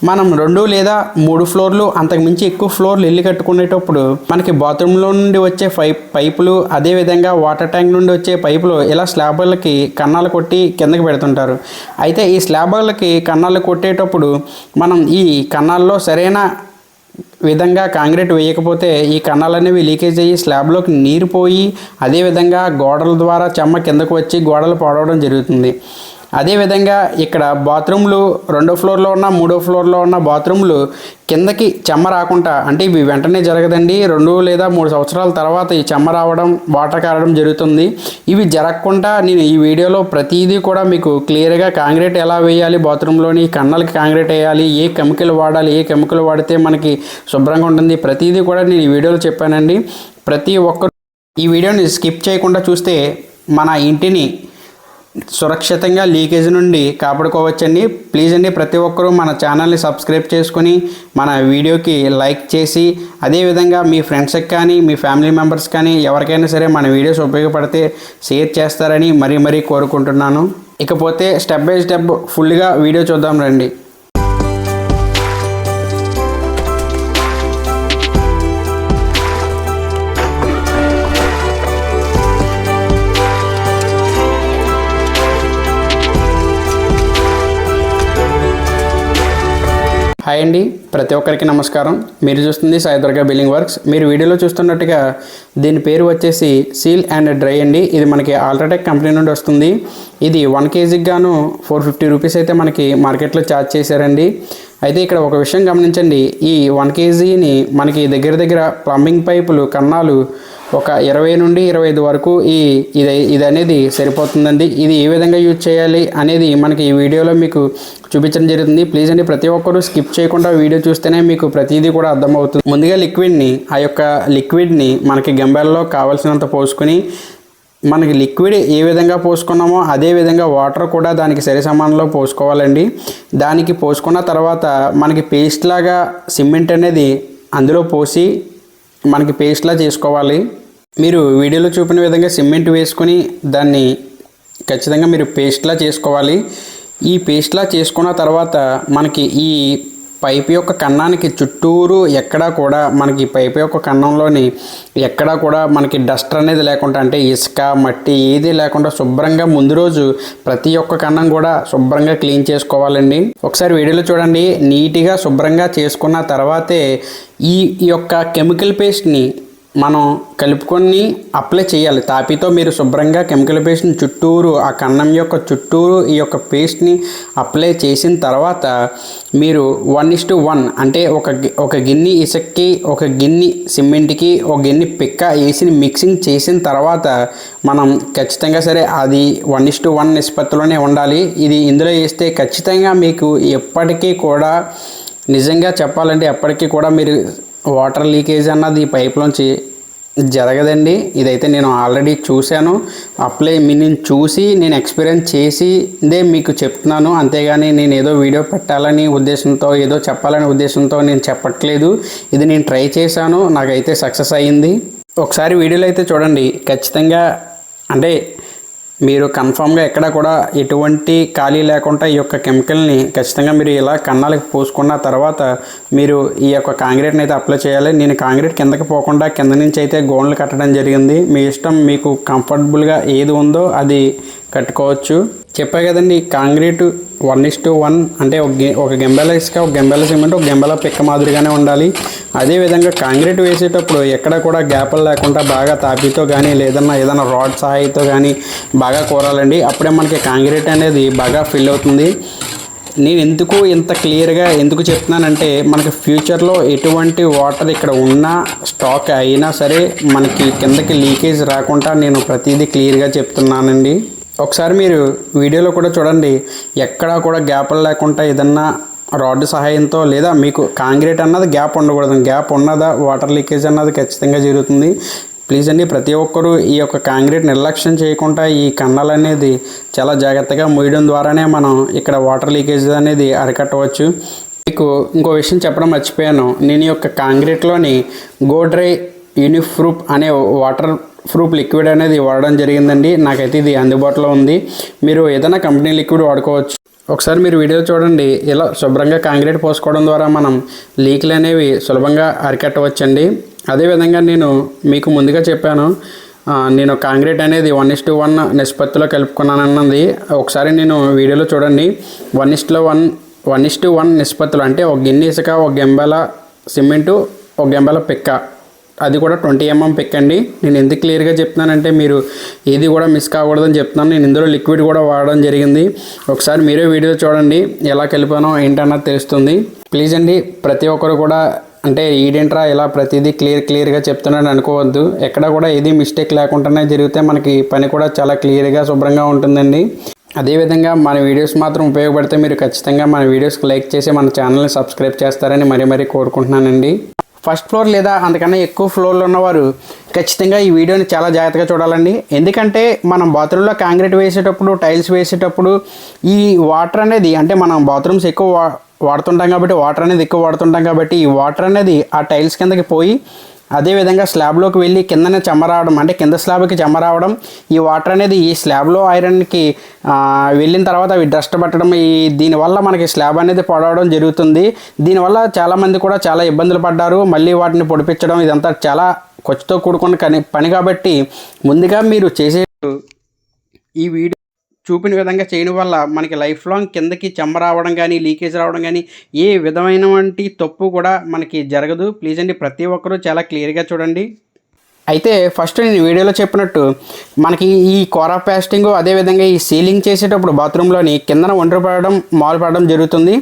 మనం 2 లేదా 3 ఫ్లోర్లు అంతకుమించి ఎక్కువ ఫ్లోర్లు ఇల్లు కట్టుకునేటప్పుడు మనకి బాత్రూంలో నుండి వచ్చే పైపులు, అదేవిధంగా వాటర్ ట్యాంక్ నుండి వచ్చే పైపులు ఇలా స్లాబర్లకి కన్నాలు కొట్టి కిందకి పెడుతుంటారు. అయితే ఈ స్లాబర్లకి కన్నాలు కొట్టేటప్పుడు మనం ఈ కన్నాల్లో సరైన విధంగా కాంక్రీట్ వేయకపోతే ఈ కన్నాలు అనేవి లీకేజ్ అయ్యి స్లాబ్లోకి నీరు పోయి, అదేవిధంగా గోడల ద్వారా చెమ్మ కిందకు వచ్చి గోడలు పాడవడం జరుగుతుంది. అదేవిధంగా ఇక్కడ బాత్రూమ్లు 2వ ఫ్లోర్లో ఉన్న 3వ ఫ్లోర్లో ఉన్న బాత్రూమ్లు కిందకి చెమ్మ రాకుండా, అంటే ఇవి వెంటనే జరగదండి, 2 లేదా 3 సంవత్సరాల తర్వాత ఈ చెమ్మ రావడం, వాటర్ కారడం జరుగుతుంది. ఇవి జరగకుండా నేను ఈ వీడియోలో ప్రతిదీ కూడా మీకు క్లియర్గా కాంక్రీట్ ఎలా వేయాలి, బాత్రూంలోని కన్నాలకి కాంక్రీట్ వేయాలి, ఏ కెమికల్ వాడాలి, ఏ కెమికల్ వాడితే మనకి శుభ్రంగా ఉంటుంది, ప్రతిదీ కూడా నేను ఈ వీడియోలో చెప్పానండి. ప్రతి ఒక్కరు ఈ వీడియోని స్కిప్ చేయకుండా చూస్తే మన ఇంటిని సురక్షితంగా లీకేజ్ నుండి కాపాడుకోవచ్చండి. ప్లీజ్ అండి, ప్రతి ఒక్కరూ మన ఛానల్ని సబ్స్క్రైబ్ చేసుకుని మన వీడియోకి లైక్ చేసి, అదేవిధంగా మీ ఫ్రెండ్స్కి కానీ మీ ఫ్యామిలీ మెంబర్స్ కానీ ఎవరికైనా సరే మన వీడియోస్ ఉపయోగపడితే షేర్ చేస్తారని మరీ కోరుకుంటున్నాను. ఇకపోతే స్టెప్ బై స్టెప్ ఫుల్గా వీడియో చూద్దాం రండి. హాయ్ అండి, ప్రతి ఒక్కరికి నమస్కారం. మీరు చూస్తుంది సాయి దుర్గా బిల్డింగ్ వర్క్స్. మీరు వీడియోలో చూస్తున్నట్టుగా దీని పేరు వచ్చేసి సీల్ అండ్ డ్రై అండి. ఇది మనకి అల్ట్రాటెక్ కంపెనీ నుండి వస్తుంది. ఇది 1 kgకి గాను 450 రూపీస్ అయితే మనకి మార్కెట్లో ఛార్జ్ చేశారండి. అయితే ఇక్కడ ఒక విషయం గమనించండి, ఈ 1 kgని మనకి దగ్గర ప్లంబింగ్ పైపులు కన్నాలు ఒక 20 నుండి 25 వరకు ఇది అనేది సరిపోతుందండి. ఇది ఏ విధంగా యూజ్ చేయాలి అనేది మనకి ఈ వీడియోలో మీకు చూపించడం జరుగుతుంది. ప్లీజ్ అండి, ప్రతి ఒక్కరు స్కిప్ చేయకుండా వీడియో చూస్తేనే మీకు ప్రతిదీ కూడా అర్థమవుతుంది. ముందుగా లిక్విడ్ని మనకి గంబెల్లో కావాల్సినంత పోసుకొని, మనకి లిక్విడ్ ఏ విధంగా పోసుకున్నామో అదే విధంగా వాటర్ కూడా దానికి సరి సమానంలో పోసుకోవాలండి. దానికి పోసుకున్న తర్వాత మనకి పేస్ట్ లాగా సిమెంట్ అనేది అందులో పోసి మనకి పేస్ట్లా చేసుకోవాలి. మీరు వీడియోలో చూపిన విధంగా సిమెంట్ వేసుకొని దాన్ని ఖచ్చితంగా మీరు పేస్ట్లా చేసుకోవాలి. ఈ పేస్ట్లా చేసుకున్న తర్వాత మనకి ఈ పైప్ యొక్క కన్నానికి చుట్టూరు ఎక్కడా కూడా మనకి పైప్ యొక్క కన్నంలోని ఎక్కడా కూడా మనకి డస్ట్ అనేది లేకుండా, అంటే ఇసుక మట్టి ఏది లేకుండా శుభ్రంగా ముందు రోజు ప్రతి ఒక్క కన్నం కూడా శుభ్రంగా క్లీన్ చేసుకోవాలండి. ఒకసారి వీడియోలో చూడండి. నీట్గా శుభ్రంగా చేసుకున్న తర్వాతే ఈ యొక్క కెమికల్ పేస్ట్ని మనం కలుపుకొని అప్లై చేయాలి. తాపితో మీరు శుభ్రంగా కెమికల్ పేస్ట్ని చుట్టూరు, ఆ కన్నం యొక్క చుట్టూరు ఈ యొక్క పేస్ట్ని అప్లై చేసిన తర్వాత మీరు 1:1 అంటే ఒక గిన్నె ఇసుక్కి, ఒక గిన్నె సిమెంట్కి, ఒక గిన్నె పిక్క వేసి మిక్సింగ్ చేసిన తర్వాత మనం ఖచ్చితంగా సరే అది 1:1 నిష్పత్తిలోనే ఉండాలి. ఇది ఇందులో వేస్తే ఖచ్చితంగా మీకు ఎప్పటికీ కూడా, నిజంగా చెప్పాలంటే ఎప్పటికీ కూడా మీరు వాటర్ లీకేజ్ అన్నది ఈ పైప్లోంచి జరగదండి. ఇదైతే నేను ఆల్రెడీ చూశాను. నేను చూసి నేను ఎక్స్పీరియన్స్ చేసి మీకు చెప్తున్నాను. అంతేగాని నేను ఏదో వీడియో పెట్టాలని ఉద్దేశంతో, ఏదో చెప్పాలనే ఉద్దేశంతో నేను చెప్పట్లేదు. ఇది నేను ట్రై చేశాను, నాకైతే సక్సెస్ అయ్యింది. ఒకసారి వీడియోలో అయితే చూడండి. ఖచ్చితంగా అంటే మీరు కన్ఫామ్గా ఎక్కడ కూడా ఎటువంటి ఖాళీ లేకుండా ఈ యొక్క కెమికల్ని ఖచ్చితంగా మీరు ఇలా కన్నాలకు పోసుకున్న తర్వాత మీరు ఈ యొక్క కాంక్రీట్ని అయితే అప్లై చేయాలి. నేను కాంక్రీట్ కిందకి పోకుండా కింద నుంచి అయితే గోన్లు కట్టడం జరిగింది. మీ ఇష్టం, మీకు కంఫర్టబుల్గా ఏది ఉందో అది కట్టుకోవచ్చు. చెప్పా కదండి, కాంక్రీట్ 1:1 అంటే ఒక గెంబెల ఇసుక, ఒక గెంబెల సిమెంట్, ఒక గెంబెల పిక్క మాదిరిగానే ఉండాలి. అదేవిధంగా కాంక్రీట్ వేసేటప్పుడు ఎక్కడ కూడా గ్యాపులు లేకుండా బాగా తాపితో కానీ ఏదైనా రాడ్ సహాయంతో కానీ బాగా కోరాలండి. అప్పుడే మనకి కాంక్రీట్ అనేది బాగా ఫిల్ అవుతుంది. నేను ఇంత క్లియర్గా ఎందుకు చెప్తున్నానంటే, మనకి ఫ్యూచర్లో ఎటువంటి వాటర్ ఇక్కడ ఉన్నా స్టాక్ అయినా సరే మనకి కిందకి లీకేజ్ రాకుండా నేను ప్రతిదీ క్లియర్గా చెప్తున్నానండి. ఒకసారి మీరు వీడియోలో కూడా చూడండి. ఎక్కడా కూడా గ్యాపులు లేకుండా ఏదన్నా రాడ్ సహాయంతో, లేదా మీకు కాంక్రీట్ అన్నది గ్యాప్ ఉండకూడదు. గ్యాప్ ఉన్నదా వాటర్ లీకేజ్ అన్నది ఖచ్చితంగా జరుగుతుంది. ప్లీజ్ అండి, ప్రతి ఒక్కరూ ఈ యొక్క కాంక్రీట్ నిర్లక్ష్యం చేయకుండా ఈ కన్నాలు అనేది చాలా జాగ్రత్తగా మూయడం ద్వారానే మనం ఇక్కడ వాటర్ లీకేజ్ అనేది అరికట్టవచ్చు. మీకు ఇంకో విషయం చెప్పడం మర్చిపోయాను. నేను ఈ యొక్క కాంక్రీట్లోని గోడ్రై యూనిప్రూఫ్ అనే వాటర్ ప్రూఫ్ లిక్విడ్ అనేది వాడడం జరిగిందండి. నాకైతే ఇది అందుబాటులో ఉంది. మీరు ఏదైనా కంపెనీ లిక్విడ్ వాడుకోవచ్చు. ఒకసారి మీరు వీడియో చూడండి. ఇలా శుభ్రంగా కాంక్రీట్ పోసుకోవడం ద్వారా మనం లీక్లు అనేవి సులభంగా అరికట్టవచ్చండి. అదేవిధంగా నేను మీకు ముందుగా చెప్పాను, నేను కాంక్రీట్ అనేది 1:1 నిష్పత్తిలో కలుపుకున్నానన్నది. ఒకసారి నేను వీడియోలో చూడండి. 1:1 నిష్పత్తిలో, అంటే ఒక గిన్నె ఇసుక, ఒక గెంబెల సిమెంటు, ఒక గెంబెల పిక్క, అది కూడా 20 mm పిక్ అండి. నేను ఎందుకు క్లియర్గా చెప్తున్నానంటే మీరు ఏది కూడా మిస్ కాకూడదని చెప్తున్నాను. నేను ఇందులో లిక్విడ్ కూడా వాడడం జరిగింది. ఒకసారి మీరే వీడియో చూడండి, ఎలా కలిపానో ఏంటన్నది తెలుస్తుంది. ప్లీజ్ అండి, ప్రతి ఒక్కరు కూడా అంటే ఈడేంట్రా ఇలా ప్రతిదీ క్లియర్గా చెప్తున్నాను అనుకోవద్దు. ఎక్కడ కూడా ఏది మిస్టేక్ లేకుండానే జరిగితే మనకి పని కూడా చాలా క్లియర్గా శుభ్రంగా ఉంటుందండి. అదేవిధంగా మన వీడియోస్ మాత్రం ఉపయోగపడితే మీరు ఖచ్చితంగా మన వీడియోస్కి లైక్ చేసి మన ఛానల్ని సబ్స్క్రైబ్ చేస్తారని మరీ కోరుకుంటున్నానండి. ఫస్ట్ ఫ్లోర్ లేదా అంతకన్నా ఎక్కువ ఫ్లోర్లో ఉన్నవారు ఖచ్చితంగా ఈ వీడియోని చాలా జాగ్రత్తగా చూడాలండి. ఎందుకంటే మనం బాత్రూంలో కాంక్రీట్ వేసేటప్పుడు, టైల్స్ వేసేటప్పుడు ఈ వాటర్ అనేది, అంటే మనం బాత్రూమ్స్ ఎక్కువ వాడుతుంటాం కాబట్టి ఈ వాటర్ అనేది ఆ టైల్స్ కిందకి పోయి అదేవిధంగా స్లాబ్లోకి వెళ్ళి కిందనే చెమ్మ రావడం, అంటే కింద స్లాబ్కి చెమ్మ రావడం, ఈ వాటర్ అనేది ఈ స్లాబ్లో ఐరన్కి వెళ్ళిన తర్వాత అవి డస్ట్ పట్టడం, దీనివల్ల మనకి స్లాబ్ అనేది పొడవడం జరుగుతుంది. దీనివల్ల చాలామంది కూడా చాలా ఇబ్బందులు పడ్డారు. మళ్ళీ వాటిని పొడిపించడం ఇదంతా చాలా ఖర్చుతో కూడుకున్న పని కాబట్టి ముందుగా మీరు చేసే ఈ వీడియో చూపిన విధంగా చేయడం వల్ల మనకి లైఫ్ లాంగ్ కిందకి చెమ్మ రావడం కానీ, లీకేజ్ రావడం కానీ ఏ విధమైనటువంటి తప్పు కూడా మనకి జరగదు. ప్లీజ్ అండి, ప్రతి ఒక్కరూ చాలా క్లియర్గా చూడండి. అయితే ఫస్ట్ నేను వీడియోలో చెప్పినట్టు మనకి ఈ కోరా పేస్టింగ్, అదేవిధంగా ఈ సీలింగ్ చేసేటప్పుడు బాత్రూంలోని కిందన ఒండ్రు పడడం, మాలు పడడం జరుగుతుంది.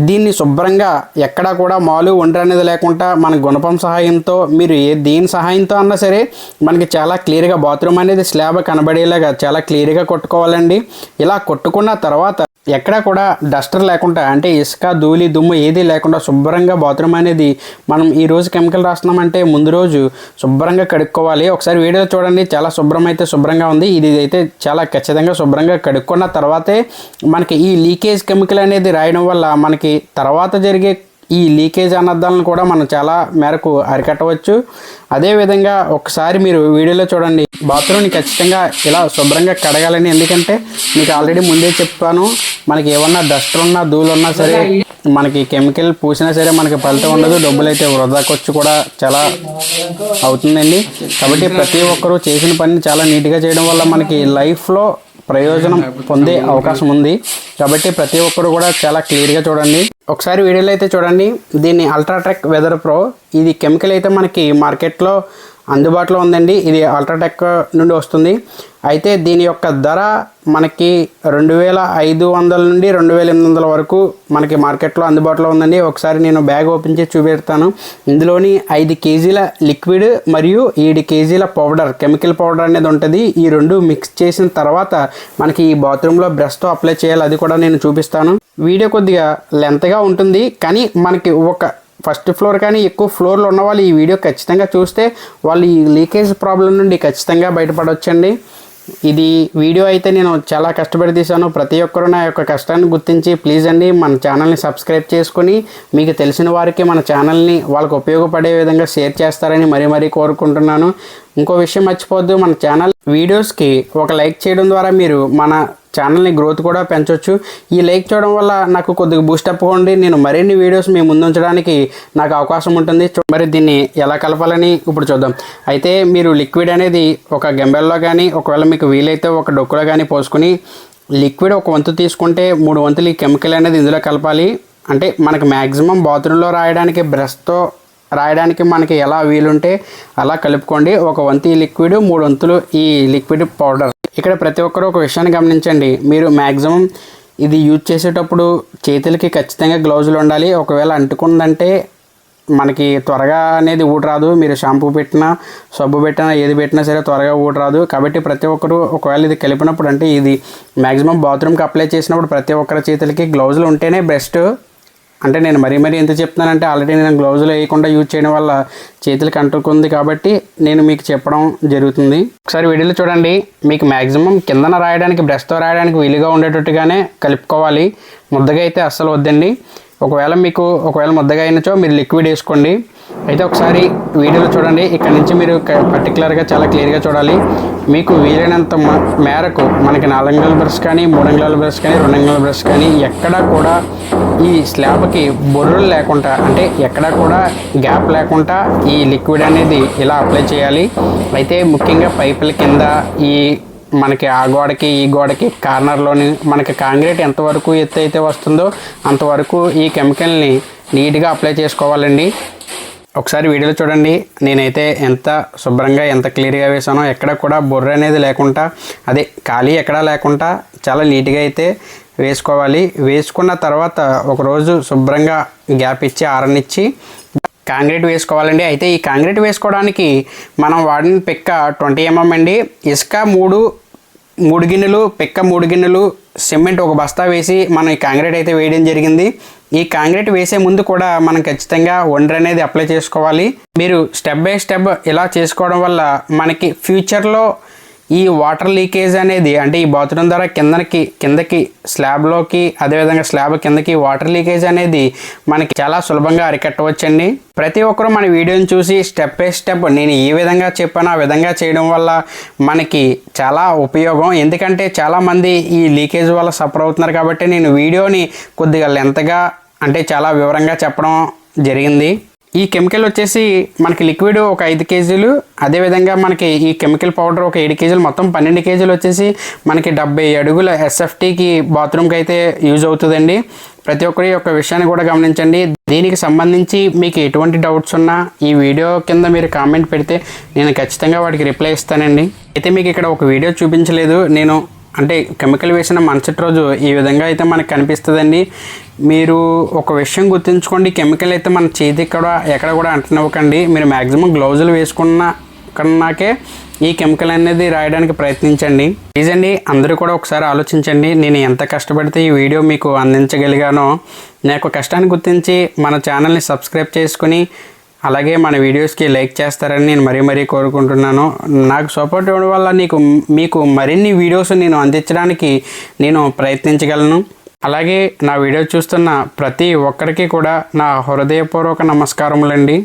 దీన్ని శుభ్రంగా ఎక్కడా కూడా మాలు ఒండ్రు అనేది లేకుండా మన గుణపం సహాయంతో, మీరు దీని సహాయంతో అన్నా సరే మనకి చాలా క్లియర్గా బాత్రూమ్ అనేది స్లాబ్ కనబడేలాగా చాలా క్లియర్గా కొట్టుకోవాలండి. ఇలా కొట్టుకున్న తర్వాత ఎక్కడా కూడా డస్టర్ లేకుండా, అంటే ఇసుక, ధూళి, దుమ్ము ఏదీ లేకుండా శుభ్రంగా బాత్రూమ్ అనేది మనం ఈరోజు కెమికల్ రాస్తున్నామంటే ముందు రోజు శుభ్రంగా కడుక్కోవాలి. ఒకసారి వీడియో చూడండి, చాలా శుభ్రంగా ఉంది. ఇది అయితే చాలా ఖచ్చితంగా శుభ్రంగా కడుక్కున్న తర్వాతే మనకి ఈ లీకేజ్ కెమికల్ అనేది రాయడం వల్ల మనకి తర్వాత జరిగే ఈ లీకేజ్ అనర్థాలను కూడా మనం చాలా మేరకు అరికట్టవచ్చు. అదేవిధంగా ఒకసారి మీరు వీడియోలో చూడండి, బాత్రూమ్ని ఖచ్చితంగా ఇలా శుభ్రంగా కడగాలని. ఎందుకంటే మీకు ఆల్రెడీ ముందే చెప్పాను, మనకి ఏమన్నా డస్ట్ ఉన్నా, ధూళి ఉన్నా సరే, మనకి కెమికల్ పూసినా సరే మనకి ఫలితం ఉండదు. డబ్బులు అయితే వృధా ఖర్చు కూడా చాలా అవుతుందండి. కాబట్టి ప్రతి ఒక్కరూ చేసిన పనిని చాలా నీట్గా చేయడం వల్ల మనకి లైఫ్లో ప్రయోజనం పొందే అవకాశం ఉంది. కాబట్టి ప్రతి ఒక్కరు కూడా చాలా క్లియర్గా చూడండి. ఒకసారి వీడియోలో అయితే చూడండి, దీన్ని అల్ట్రాటెక్ వెదర్ ప్రో, ఇది కెమికల్ అయితే మనకి మార్కెట్లో అందుబాటులో ఉందండి. ఇది అల్ట్రాటెక్ నుండి వస్తుంది. అయితే దీని యొక్క ధర మనకి 2500 నుండి 2800 వరకు మనకి మార్కెట్లో అందుబాటులో ఉందండి. ఒకసారి నేను బ్యాగ్ ఓపెన్ చేసి చూపెడతాను. ఇందులోని 5 kgల లిక్విడ్ మరియు 7 kgల పౌడర్, కెమికల్ పౌడర్ అనేది ఉంటుంది. ఈ రెండు మిక్స్ చేసిన తర్వాత మనకి ఈ బాత్రూంలో బ్రష్తో అప్లై చేయాలి, అది కూడా నేను చూపిస్తాను. వీడియో కొద్దిగా లెంత్గా ఉంటుంది, కానీ మనకి ఒక ఫస్ట్ ఫ్లోర్ కానీ ఎక్కువ ఫ్లోర్లో ఉన్న వాళ్ళు ఈ వీడియో ఖచ్చితంగా చూస్తే వాళ్ళు ఈ లీకేజ్ ప్రాబ్లం నుండి ఖచ్చితంగా బయటపడవచ్చండి. ఇది వీడియో అయితే నేను చాలా కష్టపడి తీశాను. ప్రతి ఒక్కరూ నా యొక్క కష్టాన్ని గుర్తించి ప్లీజ్ అండి మన ఛానల్ని సబ్స్క్రైబ్ చేసుకొని మీకు తెలిసిన వారికి మన ఛానల్ని వాళ్ళకు ఉపయోగపడే విధంగా షేర్ చేస్తారని మరీ కోరుకుంటున్నాను. ఇంకో విషయం మర్చిపోవద్దు, మన ఛానల్ వీడియోస్కి ఒక లైక్ చేయడం ద్వారా మీరు మన ఛానల్ని గ్రోత్ కూడా పెంచవచ్చు. ఈ లైక్ చేయడం వల్ల నాకు కొద్దిగా బూస్టప్ ఉండి నేను మరిన్ని వీడియోస్ మీ ముందు ఉంచడానికి నాకు అవకాశం ఉంటుంది. మరి దీన్ని ఎలా కలపాలని ఇప్పుడు చూద్దాం. అయితే మీరు లిక్విడ్ అనేది ఒక గెంబెల్లో కానీ, ఒకవేళ మీకు వీలైతే ఒక డొక్కులో కానీ పోసుకొని లిక్విడ్ ఒక వంతు తీసుకుంటే 3 వంతులు ఈ కెమికల్ అనేది ఇందులో కలపాలి. అంటే మనకి మ్యాక్సిమం బాత్రూంలో రాయడానికి బ్రష్తో రాయడానికి మనకి ఎలా వీలుంటే అలా కలుపుకోండి. ఒక వంతు ఈ లిక్విడ్, 3 వంతులు ఈ లిక్విడ్ పౌడర్. ఇక్కడ ప్రతి ఒక్కరూ ఒక విషయాన్ని గమనించండి, మీరు మ్యాక్సిమం ఇది యూజ్ చేసేటప్పుడు చేతులకి ఖచ్చితంగా గ్లౌజులు ఉండాలి. ఒకవేళ అంటుకుందంటే మనకి త్వరగా అనేది ఊడరాదు. మీరు షాంపూ పెట్టినా, సబ్బు పెట్టినా, ఏది పెట్టినా సరే త్వరగా ఊడరాదు. కాబట్టి ప్రతి ఒక్కరు ఒకవేళ ఇది కలిపినప్పుడు, అంటే ఇది మ్యాక్సిమం బాత్రూమ్కి అప్లై చేసినప్పుడు ప్రతి ఒక్కరి చేతులకి గ్లౌజులు ఉంటేనే బెస్ట్. అంటే నేను మరీ ఎంత చెప్తున్నానంటే ఆల్రెడీ నేను గ్లౌజులు వేయకుండా యూజ్ చేయడం వల్ల చేతులకి అంటుకుంది కాబట్టి నేను మీకు చెప్పడం జరుగుతుంది. ఒకసారి వీడియోలో చూడండి, మీకు మ్యాక్సిమం కిందన రాయడానికి బ్రష్తో రాయడానికి వీలుగా ఉండేటట్టుగానే కలుపుకోవాలి. ముద్దగా అయితే అస్సలు వద్దండి. ఒకవేళ ముద్దగా అయినచో మీరు లిక్విడ్ వేసుకోండి. అయితే ఒకసారి వీడియోలో చూడండి. ఇక్కడ నుంచి మీరు పర్టికులర్గా చాలా క్లియర్గా చూడాలి. మీకు వీలైనంత మేరకు మనకి 4 అంగుళాల బ్రష్ కానీ 3 అంగుళాల బ్రష్ కానీ 2 అంగుళాల బ్రష్ కానీ ఎక్కడా కూడా ఈ స్లాబ్కి బొర్రులు లేకుండా, అంటే ఎక్కడా కూడా గ్యాప్ లేకుండా ఈ లిక్విడ్ అనేది ఇలా అప్లై చేయాలి. అయితే ముఖ్యంగా పైపుల కింద మనకి ఆ గోడకి ఈ గోడకి కార్నర్లోని మనకి కాంక్రీట్ ఎంతవరకు ఎత్తు అయితే వస్తుందో అంతవరకు ఈ కెమికల్ని నీట్గా అప్లై చేసుకోవాలండి. ఒకసారి వీడియోలో చూడండి. నేనైతే ఎంత శుభ్రంగా ఎంత క్లియర్గా వేసానో, ఎక్కడ కూడా బొర్ర అనేది లేకుండా, అదే ఖాళీ ఎక్కడా లేకుండా చాలా నీట్గా అయితే వేసుకోవాలి. వేసుకున్న తర్వాత ఒకరోజు శుభ్రంగా గ్యాప్ ఇచ్చి ఆరనిచ్చి కాంక్రీట్ వేసుకోవాలండి. అయితే ఈ కాంక్రీట్ వేసుకోవడానికి మనం వాడిన పిక్క 20 mm అండి. ఇసుక 3 గిన్నెలు, పిక్క 3 గిన్నెలు, సిమెంట్ 1 బస్తా వేసి మనం ఈ కాంక్రీట్ అయితే వేయడం జరిగింది. ఈ కాంక్రీట్ వేసే ముందు కూడా మనం ఖచ్చితంగా ఒండ్రు అనేది అప్లై చేసుకోవాలి. మీరు స్టెప్ బై స్టెప్ ఇలా చేసుకోవడం వల్ల మనకి ఫ్యూచర్లో ఈ వాటర్ లీకేజ్ అనేది, అంటే ఈ బాత్రూమ్ ద్వారా కిందకి స్లాబ్లోకి, అదేవిధంగా స్లాబ్ కిందకి వాటర్ లీకేజ్ అనేది మనకి చాలా సులభంగా అరికట్టవచ్చండి. ప్రతి ఒక్కరూ మన వీడియోని చూసి స్టెప్ బై స్టెప్ నేను ఏ విధంగా చెప్పానో ఆ విధంగా చేయడం వల్ల మనకి చాలా ఉపయోగం. ఎందుకంటే చాలామంది ఈ లీకేజ్ వల్ల సఫర్ అవుతున్నారు కాబట్టి నేను వీడియోని కొద్దిగా లెంత్గా, అంటే చాలా వివరంగా చెప్పడం జరిగింది. ఈ కెమికల్ వచ్చేసి మనకి లిక్విడ్ ఒక 5 kgs, అదేవిధంగా మనకి ఈ కెమికల్ పౌడర్ ఒక 7 kgs, మొత్తం 12 kgs వచ్చేసి మనకి 70 అడుగుల SFTకి బాత్రూమ్కి అయితే యూజ్ అవుతుందండి. ప్రతి ఒక్కరి యొక్క విషయాన్ని కూడా గమనించండి. దీనికి సంబంధించి మీకు ఎటువంటి డౌట్స్ ఉన్నా ఈ వీడియో కింద మీరు కామెంట్ పెడితే నేను ఖచ్చితంగా వాటికి రిప్లై ఇస్తానండి. అయితే మీకు ఇక్కడ ఒక వీడియో చూపించలేదు నేను, అంటే కెమికల్ వేసిన మరుసటి రోజు ఈ విధంగా అయితే మనకు కనిపిస్తుందండి. మీరు ఒక విషయం గుర్తుంచుకోండి, కెమికల్ అయితే మన చేతికి కూడా ఎక్కడ కూడా అంటనివ్వకండి. మీరు మ్యాక్సిమం గ్లౌజులు వేసుకున్నాకే ఈ కెమికల్ అనేది రాయడానికి ప్రయత్నించండి. ప్లీజ్ అండి, అందరూ కూడా ఒకసారి ఆలోచించండి. నేను ఎంత కష్టపడితే ఈ వీడియో మీకు అందించగలిగానో, నాకు కష్టాన్ని గుర్తించి మన ఛానల్ని సబ్స్క్రైబ్ చేసుకుని అలాగే మన వీడియోస్కి లైక్ చేస్తారని నేను మరీ కోరుకుంటున్నాను. నాకు సపోర్ట్ ఇవ్వడం వల్ల మీకు మరిన్ని వీడియోస్ నేను అందించడానికి నేను ప్రయత్నించగలను. అలాగే నా వీడియో చూస్తున్న ప్రతి ఒక్కరికి కూడా నా హృదయపూర్వక నమస్కారములండి.